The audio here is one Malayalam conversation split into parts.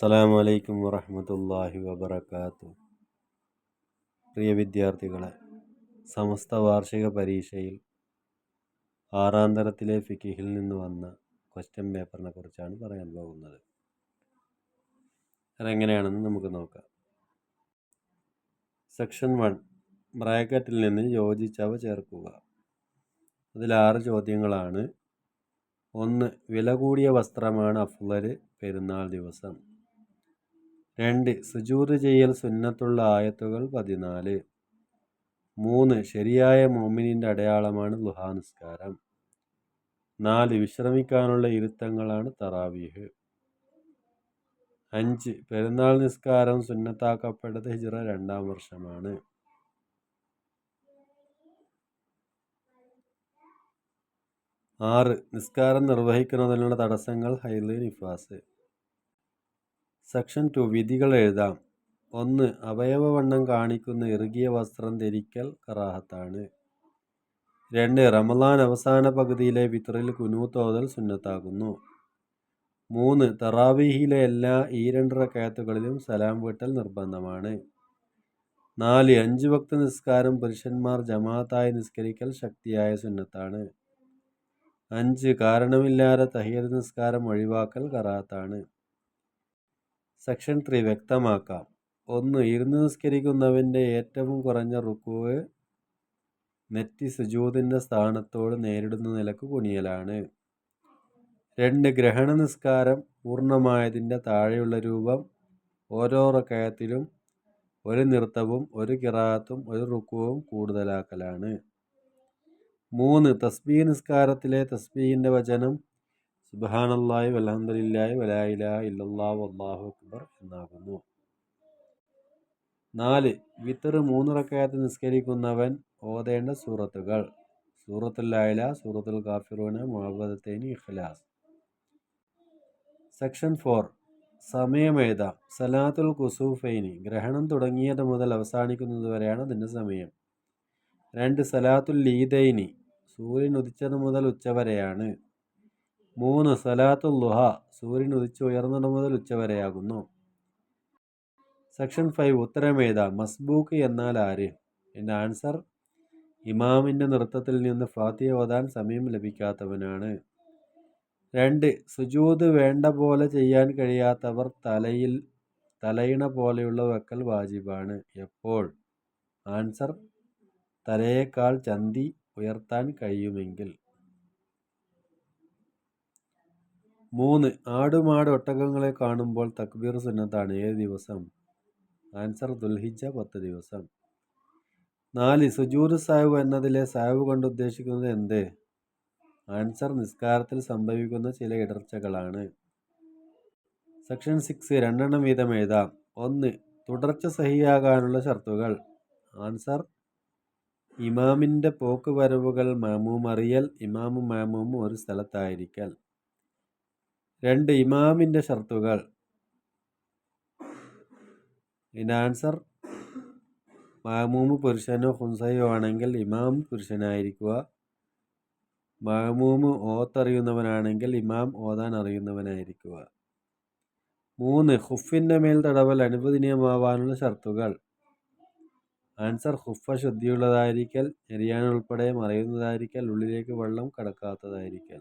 അസ്സലാമു അലൈക്കും വറഹ്മത്തുള്ളാഹി വബറകാതുഹു. പ്രിയ വിദ്യാർത്ഥികളെ, സമസ്ത വാർഷിക പരീക്ഷയിൽ 6-ാം തരത്തിലെ ഫിഖിഹിൽ നിന്ന് വന്ന ക്വസ്റ്റ്യൻ പേപ്പറിനെ കുറിച്ചാണ് പറയാൻ പോകുന്നത്. അതെങ്ങനെയാണെന്ന് നമുക്ക് നോക്കാം. സെക്ഷൻ 1, ബ്രാക്കറ്റിൽ നിന്ന് യോജിച്ചവ ചേർക്കുക. അതിൽ 6 ചോദ്യങ്ങളാണ്. 1. വില കൂടിയ വസ്ത്രമാണ് അഫ്ളല് പെരുന്നാൾ ദിവസം. 2. സുജൂദ് ചെയ്യൽ സുന്നത്തുള്ള ആയത്തുകൾ 14. 3. ശരിയായ മുഅ്മിനിന്റെ അടയാളമാണ് ളുഹാ നിസ്കാരം. 4. വിശ്രമിക്കാനുള്ള ഇരുത്തങ്ങളാണ് തറാവീഹ്. 5. പെരുന്നാൾ നിസ്കാരം സുന്നത്താക്കപ്പെട്ടത് ഹിജ്റ 2-ാം വർഷമാണ്. 6. നിസ്കാരം നിർവഹിക്കുന്നതിനുള്ള തടസ്സങ്ങൾ ഹൈള്, നിഫാസ്. സെക്ഷൻ 2, വിധികൾ എഴുതാം. 1. അവയവവണ്ണം കാണിക്കുന്ന ഇറുകിയ വസ്ത്രം ധരിക്കൽ കറാഹത്താണ്. 2. റമളാൻ അവസാന പകുതിയിലെ വിത്റിൽ ഖുനൂത്ത് ഓതൽ സുന്നത്താകുന്നു. 3. തറാവീഹിലെ എല്ലാ 2 റക്അത്തുകളിലും സലാം വീട്ടൽ നിർബന്ധമാണ്. 4. 5 വക്ത് നിസ്കാരം പുരുഷന്മാർ ജമാഅത്തായി നിസ്കരിക്കൽ ശക്തിയായ സുന്നത്താണ്. 5. കാരണമില്ലാതെ തഹിയ്യത്ത് നിസ്കാരം ഒഴിവാക്കൽ കറാഹത്താണ്. സെക്ഷൻ 3, വ്യക്തമാക്കാം. 1. ഇരുന്ന് നിസ്കരിക്കുന്നവന്റെ ഏറ്റവും കുറഞ്ഞ റുക്കൂഅ് നെറ്റി സുജൂദിന്റെ സ്ഥാനത്തോട് നേരിടുന്ന നിലക്ക് കുനിയലാണ്. 2. ഗ്രഹണ നിസ്കാരം പൂർണ്ണമായതിന്റെ താഴെയുള്ള രൂപം ഓരോ റക്അത്തിലും ഒരു നിർത്തവും ഒരു ഖിറാഅത്തും ഒരു റുക്കൂഉം കൂടുതലാക്കലാണ്. 3. തസ്ബീഹ് നിസ്കാരത്തിലെ തസ്ബീഹിന്റെ വചനം സുബ്ഹാനല്ലാഹി വൽഹംദുലില്ലാഹി വലാ ഇലാഹ ഇല്ലല്ലാഹു വല്ലാഹു അക്ബർ എന്നാകുന്നു. 4. വിത്ർ 3 റക്അത്ത് നിസ്കരിക്കുന്നവൻ ഓതേണ്ട സൂറത്തുകൾ: സൂറത്തുൽ അഅ്ല, സൂറത്തുൽ കാഫിറൂന, മുഅവ്വദതൈനി, ഇഖ്ലാസ്. സെക്ഷൻ 4, സമയം എഴുതാം. സലാത്തുൽ കുസൂഫൈനി ഗ്രഹണം തുടങ്ങിയത് മുതൽ അവസാനിക്കുന്നത് വരെയാണ് അതിൻ്റെ സമയം. 2. സലാത്തുൽ ഈദൈനി സൂര്യൻ ഉദിച്ചത് മുതൽ ഉച്ചവരെയാണ്. 3. സലാത്തുൽ ളുഹ സൂര്യൻ ഉദിച്ച് ഉയർന്നത് മുതൽ ഉച്ചവരെയാകുന്നു. സെക്ഷൻ 5, ഉത്തരം എഴുതാം. മസ്ബൂക്ക് എന്നാൽ ആര്? എൻ്റെ ആൻസർ: ഇമാമിൻ്റെ നൃത്തത്തിൽ നിന്ന് ഫാത്തിഹ ഓതാൻ സമയം ലഭിക്കാത്തവനാണ്. 2. സുജൂദ് വേണ്ട പോലെ ചെയ്യാൻ കഴിയാത്തവർ തലയിണ പോലെയുള്ള വെക്കൽ വാജിബാണ്. എപ്പോൾ? ആൻസർ: തലയേക്കാൾ ചന്തി ഉയർത്താൻ കഴിയുമെങ്കിൽ. 3. ആടുമാട് ഒട്ടകങ്ങളെ കാണുമ്പോൾ തക്ബീർ സുന്നത്താണ്. ഏത് ദിവസം? ആൻസർ: ദുൽഹിജ്ജ 10 ദിവസം. 4. സുജൂദ് സഹ്വ് എന്നതിലെ സഹ്വ് കൊണ്ട് ഉദ്ദേശിക്കുന്നത് എന്ത്? ആൻസർ: നിസ്കാരത്തിൽ സംഭവിക്കുന്ന ചില ഇടർച്ചകളാണ്. സെക്ഷൻ 6, 2 എണ്ണം വീതം എഴുതാം. 1. തുടർച്ച സഹിയാകാനുള്ള ഷർത്തുകൾ. ആൻസർ: ഇമാമിൻ്റെ പോക്ക് വരവുകൾ മഅ്മൂം അറിയൽ, ഇമാമും മഅ്മൂമും ഒരു സ്ഥലത്തായിരിക്കൽ. 2. ഇമാമിൻ്റെ ഷർത്തുകൾ. ഇതിൻ്റെ ആൻസർ: മഅ്മൂം പുരുഷനോ ഖുൻസയോ ആണെങ്കിൽ ഇമാം പുരുഷനായിരിക്കുക. മഅ്മൂം ഓത്തറിയുന്നവനാണെങ്കിൽ ഇമാം ഓതാൻ അറിയുന്നവനായിരിക്കുക. 3. ഖുഫിൻ്റെ മേൽ തടവൽ അനുവദനീയമാവാനുള്ള ഷർത്തുകൾ. ആൻസർ: ഖുഫ ശുദ്ധിയുള്ളതായിരിക്കൽ, ഞെരിയാൻ ഉൾപ്പെടെ മറയുന്നതായിരിക്കൽ, ഉള്ളിലേക്ക് വെള്ളം കടക്കാത്തതായിരിക്കൽ.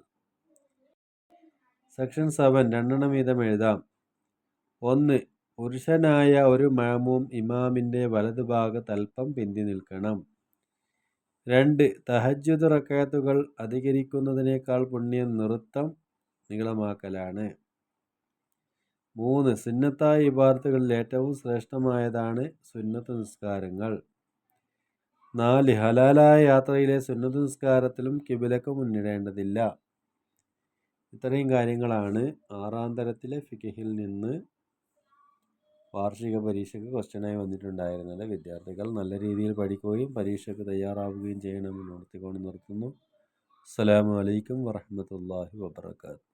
സെക്ഷൻ 7, 2 എണ്ണം വീതം എഴുതാം. 1. പുരുഷനായ ഒരു മഅ്മൂം ഇമാമിൻ്റെ വലതുഭാഗത്ത് അല്പം പിന്തി നിൽക്കണം. 2. തഹജ്ജുദ് റക്അത്തുകൾ അധികരിക്കുന്നതിനേക്കാൾ പുണ്യം നൃത്തം നീളമാക്കലാണ്. 3. സുന്നത്തായ ഇബാദത്തുകളിൽ ഏറ്റവും ശ്രേഷ്ഠമായതാണ് സുന്നത്ത് നിസ്കാരങ്ങൾ. 4. ഹലാലായ യാത്രയിലെ സുന്നത്ത് നിസ്കാരത്തിലും കിബിലക്ക് മുന്നിടേണ്ടതില്ല. ഇത്രയും കാര്യങ്ങളാണ് 6-ാം തരത്തിലെ ഫിഖിഹിൽ നിന്ന് വാർഷിക പരീക്ഷയ്ക്ക് ക്വസ്റ്റ്യനായി വന്നിട്ടുണ്ടായിരുന്നത്. വിദ്യാർത്ഥികൾ നല്ല രീതിയിൽ പഠിക്കുകയും പരീക്ഷയ്ക്ക് തയ്യാറാവുകയും ചെയ്യണമെന്ന് ഉണർത്തിക്കൊണ്ട് നിർത്തുന്നു. അസ്സലാമു അലൈക്കും വറഹ്മത്തുള്ളാഹി വബറകാതുഹു.